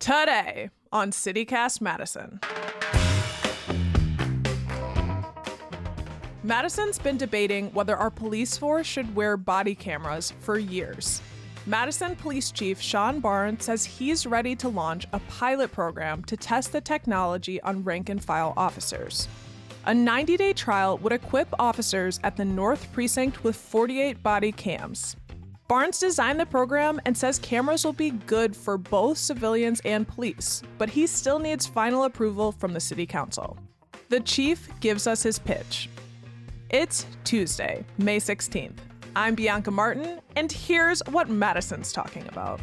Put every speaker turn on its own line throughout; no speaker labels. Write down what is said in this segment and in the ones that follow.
Today on CityCast Madison. Madison's been debating whether our police force should wear body cameras for years. Madison Police Chief Shon Barnes says he's ready to launch a pilot program to test the technology on rank-and-file officers. A 90-day trial would equip officers at the North Precinct with 48 body cams. Barnes designed the program and says cameras will be good for both civilians and police, but he still needs final approval from the city council. The chief gives us his pitch. It's Tuesday, May 16th. I'm Bianca Martin, and here's what Madison's talking about.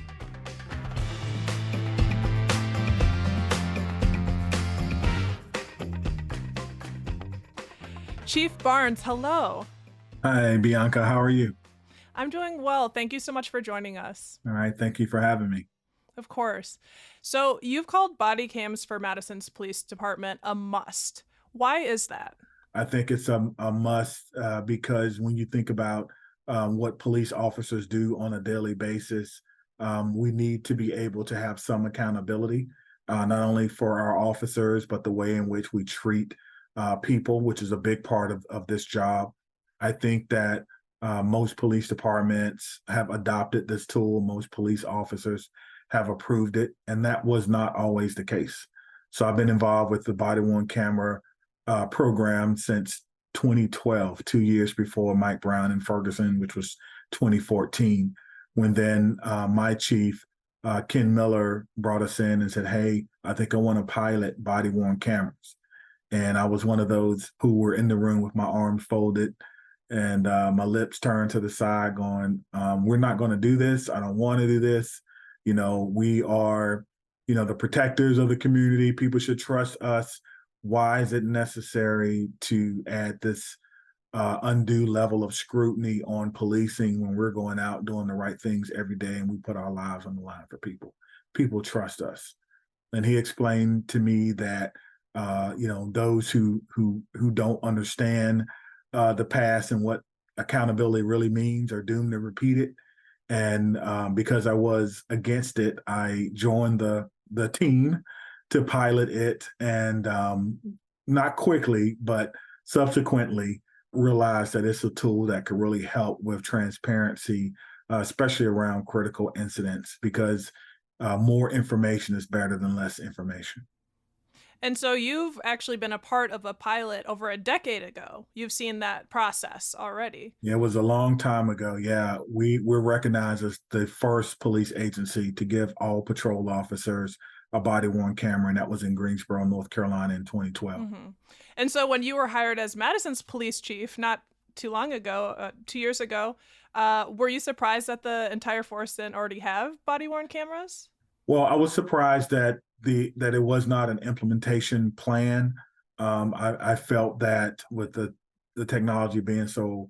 Chief Barnes, hello.
Hi, Bianca. How are you?
I'm doing well. Thank you so much for joining us.
All right. Thank you for having me.
Of course. So you've called body cams for Madison's Police Department a must. Why is that?
I think it's a must because when you think about what police officers do on a daily basis, we need to be able to have some accountability, not only for our officers, but the way in which we treat people, which is a big part of this job. I think that most police departments have adopted this tool. Most police officers have approved it, and that was not always the case. So I've been involved with the body-worn camera program since 2012, 2 years before Mike Brown and Ferguson, which was 2014, when then my chief, Ken Miller, brought us in and said, hey, I think I want to pilot body-worn cameras. And I was one of those who were in the room with my arms folded and my lips turned to the side going, we're not going to do this. I don't want to do this. You know, we are, the protectors of the community. People should trust us. Why is it necessary to add this undue level of scrutiny on policing when we're going out doing the right things every day and we put our lives on the line for people? People trust us. And he explained to me that, those who don't understand the past and what accountability really means are doomed to repeat it. And because I was against it, I joined the team to pilot it, and not quickly, but subsequently realized that it's a tool that could really help with transparency, especially around critical incidents, because more information is better than less information.
And so you've actually been a part of a pilot over a decade ago. You've seen that process already.
Yeah, it was a long time ago. Yeah, we're recognized as the first police agency to give all patrol officers a body-worn camera, and that was in Greensboro, North Carolina in 2012.
Mm-hmm. And so when you were hired as Madison's police chief, not too long ago, 2 years ago, were you surprised that the entire force didn't already have body-worn cameras?
Well, I was surprised that it was not an implementation plan. I felt that with the technology being so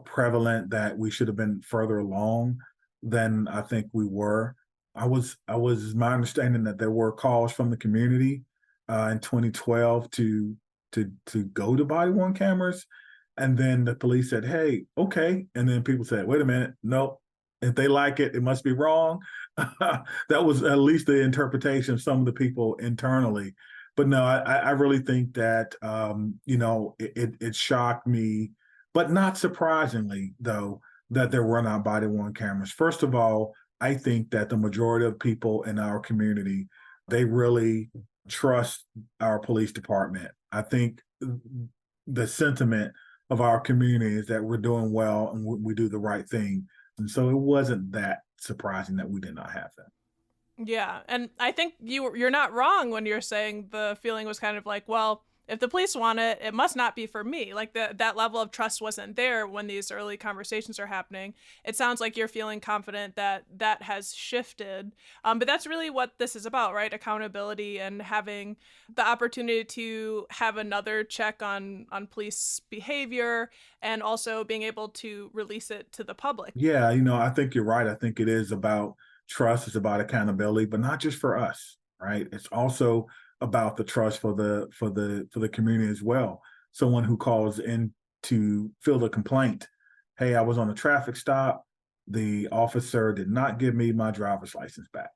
prevalent that we should have been further along than I think we were. I was my understanding that there were calls from the community in 2012 to go to body-worn cameras, and then the police said, "Hey, okay," and then people said, "Wait a minute, no. If they like it, it must be wrong." That was at least the interpretation of some of the people internally. But no, I really think that it shocked me, but not surprisingly though, that there were not body-worn cameras. First of all, I think that the majority of people in our community, they really trust our police department. I think the sentiment of our community is that we're doing well and we do the right thing. And so it wasn't that surprising that we did not have that.
Yeah, and I think you're not wrong when you're saying the feeling was kind of like, well, if the police want it, it must not be for me. Like that level of trust wasn't there when these early conversations are happening. It sounds like you're feeling confident that that has shifted. But that's really what this is about, right? Accountability and having the opportunity to have another check on police behavior and also being able to release it to the public.
Yeah, I think you're right. I think it is about trust. It's about accountability, but not just for us, right? It's also about the trust for the community as well. Someone who calls in to fill a complaint. Hey, I was on a traffic stop. The officer did not give me my driver's license back.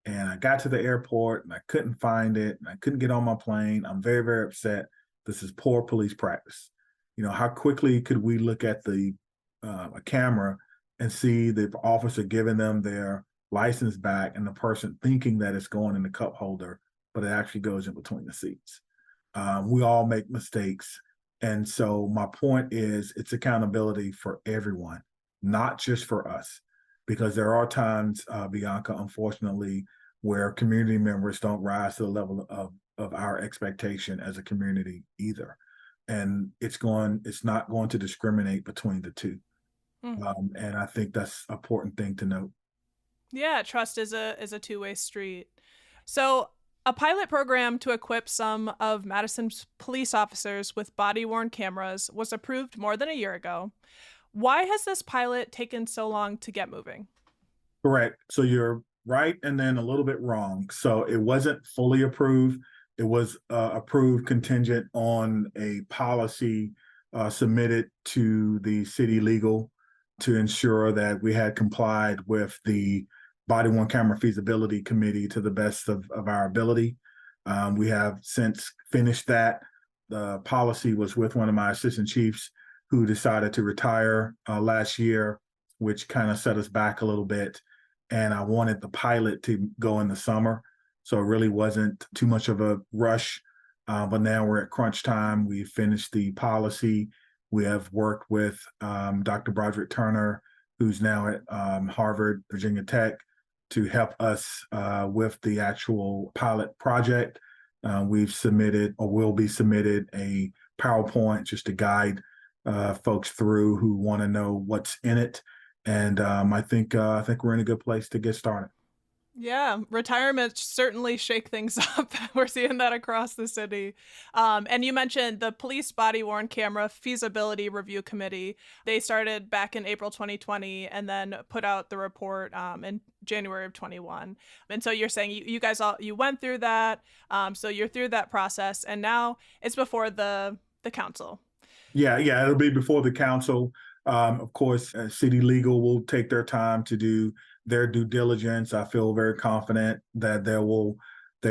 And I got to the airport and I couldn't find it and I couldn't get on my plane. I'm very, very upset. This is poor police practice. How quickly could we look at the a camera and see the officer giving them their license back and the person thinking that it's going in the cup holder, but it actually goes in between the seats. We all make mistakes. And so my point is it's accountability for everyone, not just for us, because there are times, Bianca, unfortunately, where community members don't rise to the level of our expectation as a community either. And it's not going to discriminate between the two.
Mhm.
And I think that's an important thing to note.
Yeah, trust is a two-way street. So, a pilot program to equip some of Madison's police officers with body-worn cameras was approved more than a year ago. Why has this pilot taken so long to get moving?
Correct. So you're right and then a little bit wrong. So it wasn't fully approved. It was approved contingent on a policy submitted to the city legal to ensure that we had complied with the body worn camera feasibility committee to the best of our ability. We have since finished that. The policy was with one of my assistant chiefs who decided to retire last year, which kind of set us back a little bit. And I wanted the pilot to go in the summer. So it really wasn't too much of a rush. But now we're at crunch time. We finished the policy. We have worked with Dr. Broderick Turner, who's now at Harvard, Virginia Tech, to help us with the actual pilot project. We've submitted or will be submitted a PowerPoint just to guide folks through who want to know what's in it. And I think we're in a good place to get started.
Yeah, retirement certainly shake things up. We're seeing that across the city. And you mentioned the police body worn camera feasibility review committee. They started back in April 2020 and then put out the report in January of 21. And so you're saying you guys all you went through that. So you're through that process, and now it's before the council.
Yeah, it'll be before the council. Of course, city legal will take their time to do their due diligence. I feel very confident that they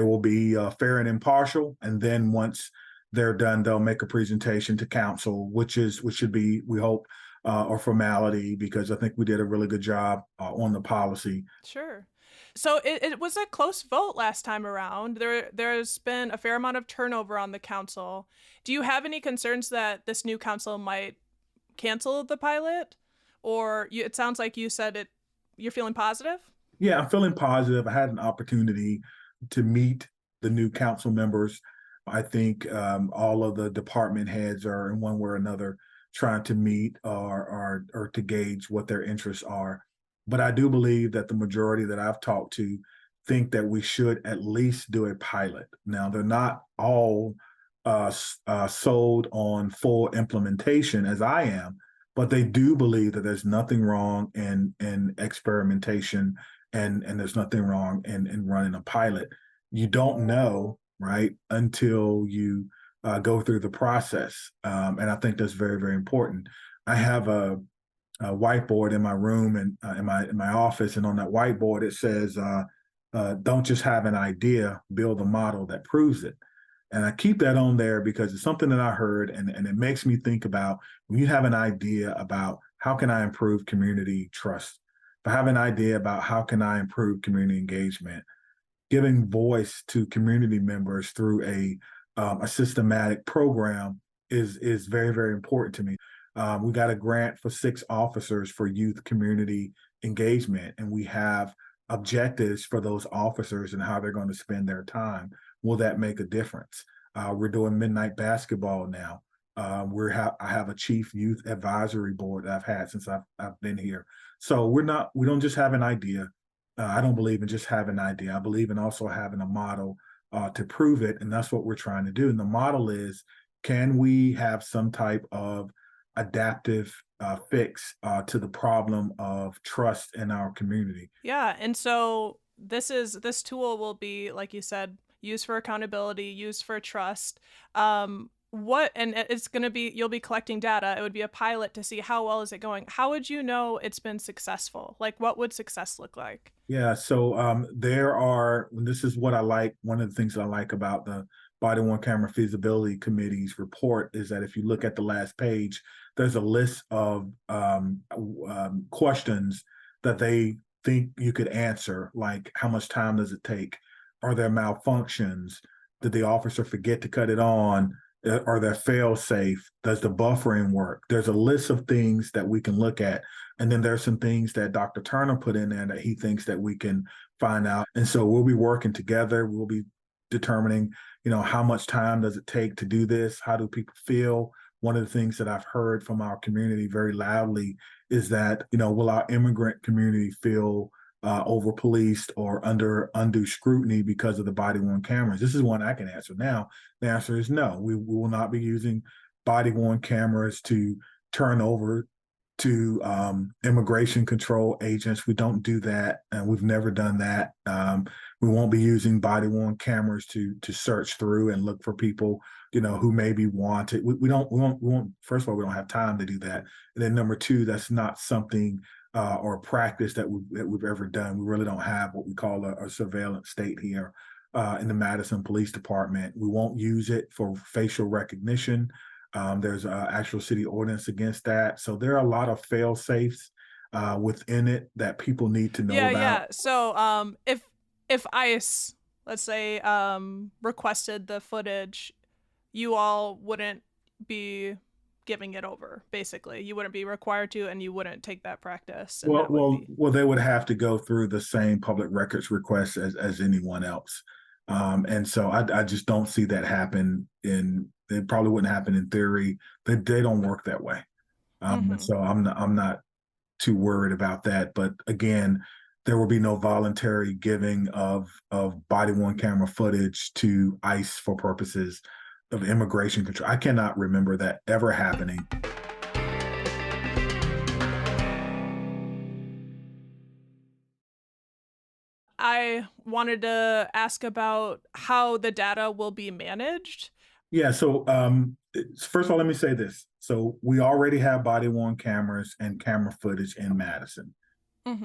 will be fair and impartial. And then once they're done, they'll make a presentation to council, which should be, we hope, a formality because I think we did a really good job on the policy.
Sure. So it was a close vote last time around. There's been a fair amount of turnover on the council. Do you have any concerns that this new council might cancel the pilot? Or it sounds like you said you're feeling positive?
Yeah, I'm feeling positive. I had an opportunity to meet the new council members. I think all of the department heads are in one way or another trying to meet or to gauge what their interests are. But I do believe that the majority that I've talked to think that we should at least do a pilot. Now, they're not all sold on full implementation as I am, but they do believe that there's nothing wrong in experimentation and there's nothing wrong in running a pilot. You don't know, right, until you go through the process. And I think that's very, very important. I have a whiteboard in my room and in my office, and on that whiteboard it says, "Don't just have an idea, build a model that proves it." And I keep that on there because it's something that I heard, and it makes me think about when you have an idea about how can I improve community trust, if I have an idea about how can I improve community engagement, giving voice to community members through a systematic program is very, very important to me. We got a grant for 6 officers for youth community engagement, and we have objectives for those officers and how they're going to spend their time. Will that make a difference? We're doing midnight basketball now. I have a chief youth advisory board that I've had since I've been here. So we don't just have an idea. I don't believe in just having an idea. I believe in also having a model to prove it, and that's what we're trying to do. And the model is, can we have some type of adaptive fix to the problem of trust in our community?
Yeah, and so this tool will be, like you said, used for accountability, used for trust. and it's going to be, you'll be collecting data. It would be a pilot to see how well is it going. How would you know it's been successful? Like, what would success look like?
Yeah, so there are, this is what I like. One of the things that I like about the Body Worn Camera Feasibility Committee's report is that if you look at the last page, there's a list of questions that they think you could answer, like how much time does it take? Are there malfunctions? Did the officer forget to cut it on? Are there fail safe? Does the buffering work? There's a list of things that we can look at. And then there's some things that Dr. Turner put in there that he thinks that we can find out. And so we'll be working together. We'll be determining, how much time does it take to do this? How do people feel? One of the things that I've heard from our community very loudly is that, will our immigrant community feel over policed or under undue scrutiny because of the body worn cameras? This is one I can answer now. The answer is no. We will not be using body worn cameras to turn over to immigration control agents. We don't do that, and we've never done that. We won't be using body worn cameras to search through and look for people, who may be wanted. We won't. First of all, we don't have time to do that, and then number two, that's not something or a practice that we've ever done. We really don't have what we call a surveillance state here in the Madison Police Department. We won't use it for facial recognition. There's an actual city ordinance against that. So there are a lot of fail safes within it that people need to know
Yeah,
about.
yeah. So if ICE, let's say, requested the footage, you all wouldn't be giving it over. Basically, you wouldn't be required to, and you wouldn't take that practice. And that would be...
They would have to go through the same public records requests as anyone else. And so I just don't see that happen it probably wouldn't happen in theory. They don't work that way. So I'm not too worried about that. But again, there will be no voluntary giving of body worn camera footage to ICE for purposes of immigration control. I cannot remember that ever happening.
I wanted to ask about how the data will be managed.
Yeah, so first of all, let me say this. So we already have body worn cameras and camera footage in Madison.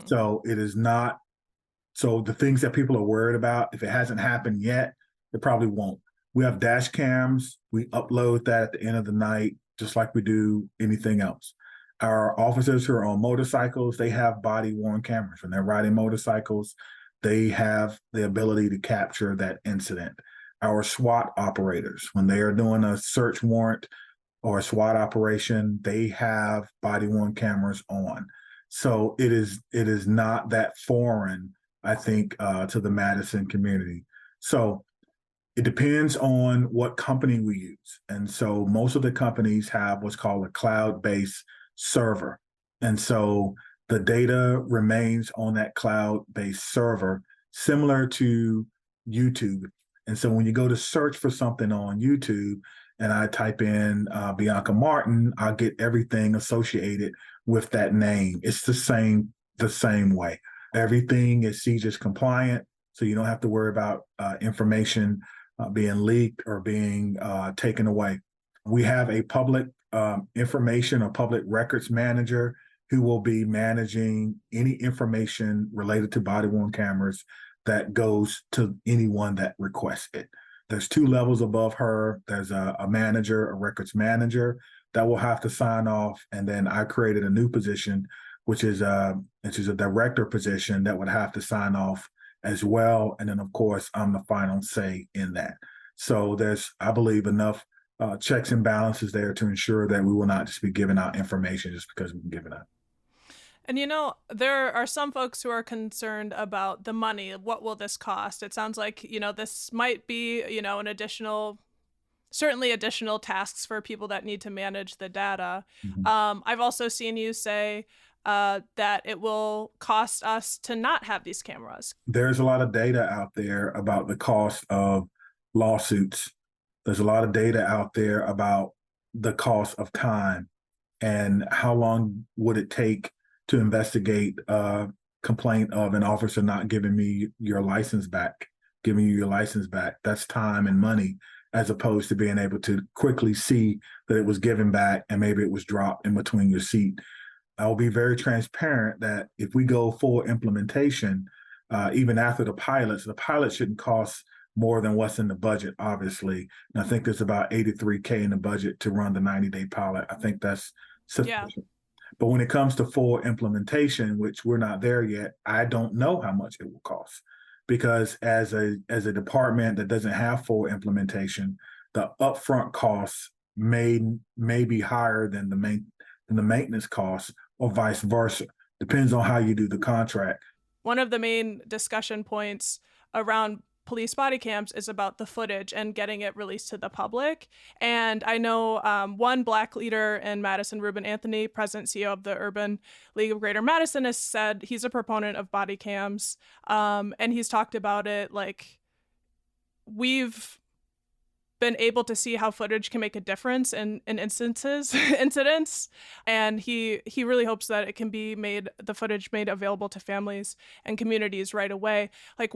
So it is not, so the things that people are worried about, if it hasn't happened yet, it probably won't. We have dash cams. We upload that at the end of the night, just like we do anything else. Our officers who are on motorcycles, they have body worn cameras. When they're riding motorcycles, they have the ability to capture that incident. Our SWAT operators, when they are doing a search warrant or a SWAT operation, they have body worn cameras on. So it is not that foreign, I think, to the Madison community. So it depends on what company we use. And so most of the companies have what's called a cloud-based server. And so the data remains on that cloud-based server, similar to YouTube. And so when you go to search for something on YouTube and I type in Bianca Martin, I'll get everything associated with that name. It's the same way. Everything is CJIS compliant, so you don't have to worry about information being leaked or being taken away. We have a public information or public records manager who will be managing any information related to body-worn cameras that goes to anyone that requests it. There's 2 levels above her. There's a manager, a records manager that will have to sign off. And then I created a new position, which is a director position that would have to sign off as well. And then, of course, I'm the final say in that. So there's, I believe, enough checks and balances there to ensure that we will not just be giving out information just because we can give it out.
And there are some folks who are concerned about the money. What will this cost? It sounds like, this might be, certainly additional tasks for people that need to manage the data. I've also seen you say that it will cost us to not have these cameras.
There's a lot of data out there about the cost of lawsuits. There's a lot of data out there about the cost of time and how long would it take to investigate a complaint of an officer not giving me your license back, giving you your license back. That's time and money. as opposed to being able to quickly see that it was given back and maybe it was dropped in between your seat. I will be very transparent that if we go full implementation, even after the pilot shouldn't cost more than what's in the budget, obviously. And I think there's about $83K in the budget to run the 90-day pilot. I think that's sufficient. Yeah. But when it comes to full implementation, which we're not there yet, I don't know how much it will cost. Because as a department that doesn't have full implementation, the upfront costs may be higher than the maintenance costs, or vice versa. Depends on how you do the contract.
One of the main discussion points around police body cams is about the footage and getting it released to the public. And I know one Black leader in Madison, Ruben Anthony, president and CEO of the Urban League of Greater Madison, has said he's a proponent of body cams. And he's talked about it like we've been able to see how footage can make a difference in incidents. And he really hopes that it can be the footage made available to families and communities right away. Like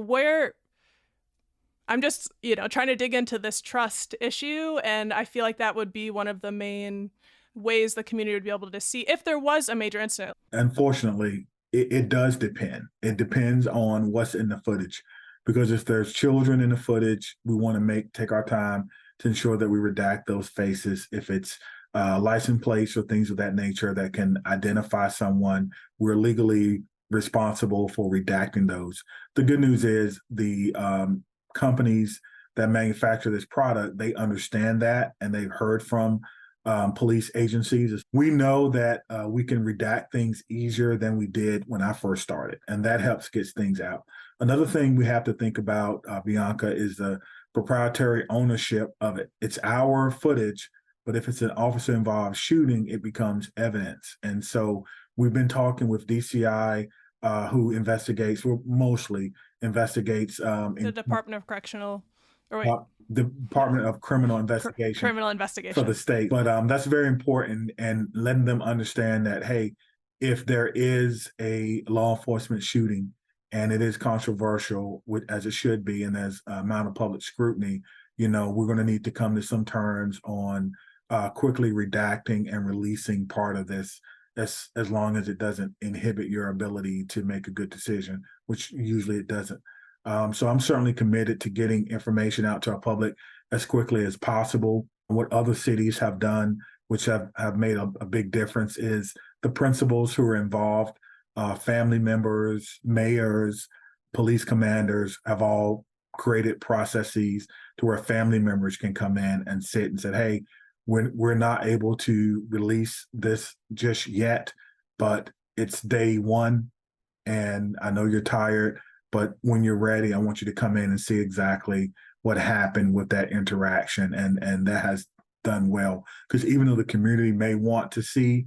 I'm just, trying to dig into this trust issue. And I feel like that would be one of the main ways the community would be able to see if there was a major incident.
Unfortunately, it does depend. It depends on what's in the footage. Because if there's children in the footage, we want to take our time to ensure that we redact those faces. If it's license plates or things of that nature that can identify someone, we're legally responsible for redacting those. The good news is the companies that manufacture this product, they understand that, and they've heard from police agencies. We know that we can redact things easier than we did when I first started, and that helps get things out. Another thing we have to think about, Bianca, is the proprietary ownership of it. It's our footage, but if it's an officer-involved shooting, it becomes evidence. And so we've been talking with DCI, who mostly investigates
the Department of Correctional,
the Department of Criminal Investigation.
Criminal investigation
for the state. But that's very important, and letting them understand that, hey, if there is a law enforcement shooting and it is controversial, as it should be, and there's amount of public scrutiny, we're going to need to come to some terms on quickly redacting and releasing part of this, as long as it doesn't inhibit your ability to make a good decision, which usually it doesn't. So I'm certainly committed to getting information out to our public as quickly as possible. What other cities have done, which have made a big difference, is the principals who are involved, family members, mayors, police commanders have all created processes to where family members can come in and sit and say, hey, we're not able to release this just yet, but it's day one, and I know you're tired, but when you're ready, I want you to come in and see exactly what happened with that interaction. And that has done well, because even though the community may want to see,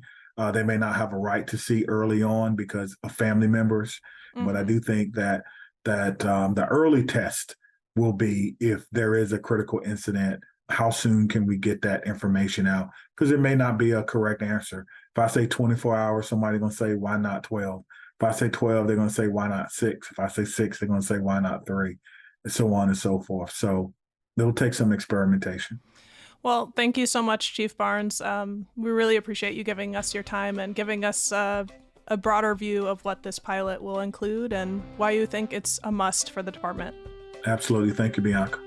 they may not have a right to see early on because of family members. Mm-hmm. But I do think that the early test will be, if there is a critical incident, how soon can we get that information out? Because it may not be a correct answer. If I say 24 hours, somebody's going to say, why not 12? If I say 12, they're going to say, why not 6? If I say 6, they're going to say, why not 3? And so on and so forth. So it'll take some experimentation.
Well, thank you so much, Chief Barnes. We really appreciate you giving us your time and giving us a broader view of what this pilot will include and why you think it's a must for the department.
Absolutely. Thank you, Bianca.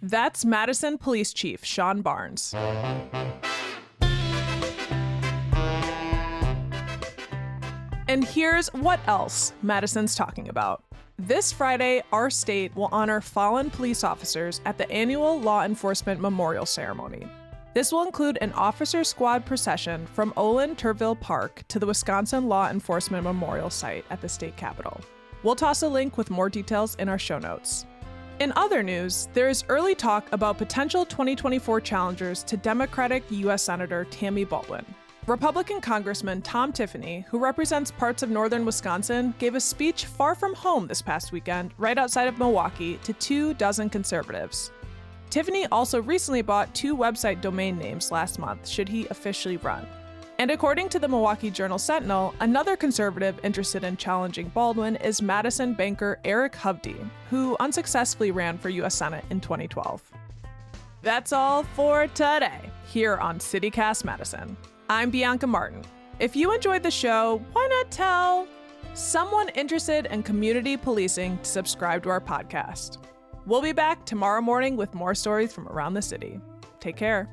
That's Madison Police Chief Shon Barnes. And here's what else Madison's talking about. This Friday, our state will honor fallen police officers at the annual Law Enforcement Memorial Ceremony. This will include an officer squad procession from Olin Turville Park to the Wisconsin Law Enforcement Memorial Site at the state capitol. We'll toss a link with more details in our show notes. In other news, there is early talk about potential 2024 challengers to Democratic U.S. Senator Tammy Baldwin. Republican Congressman Tom Tiffany, who represents parts of northern Wisconsin, gave a speech far from home this past weekend, right outside of Milwaukee, to 24 conservatives. Tiffany also recently bought 2 website domain names last month, should he officially run. And according to the Milwaukee Journal-Sentinel, another conservative interested in challenging Baldwin is Madison banker Eric Hovde, who unsuccessfully ran for U.S. Senate in 2012. That's all for today, here on CityCast Madison. I'm Bianca Martin. If you enjoyed the show, why not tell someone interested in community policing to subscribe to our podcast? We'll be back tomorrow morning with more stories from around the city. Take care.